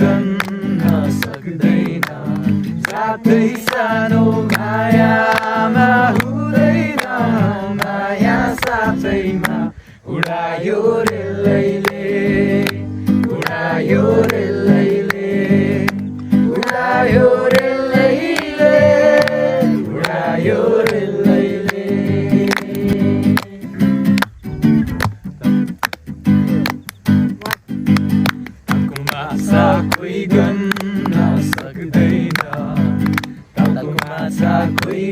गन्न सक्दैन साथै सानो मायामा हुँदैन माया साथैमा उडायो रेलैले उडायो रेलैले उडायो रेलैले उडायो रेलैले माछा कोही गन्न सक्दैन तालको माछा कोही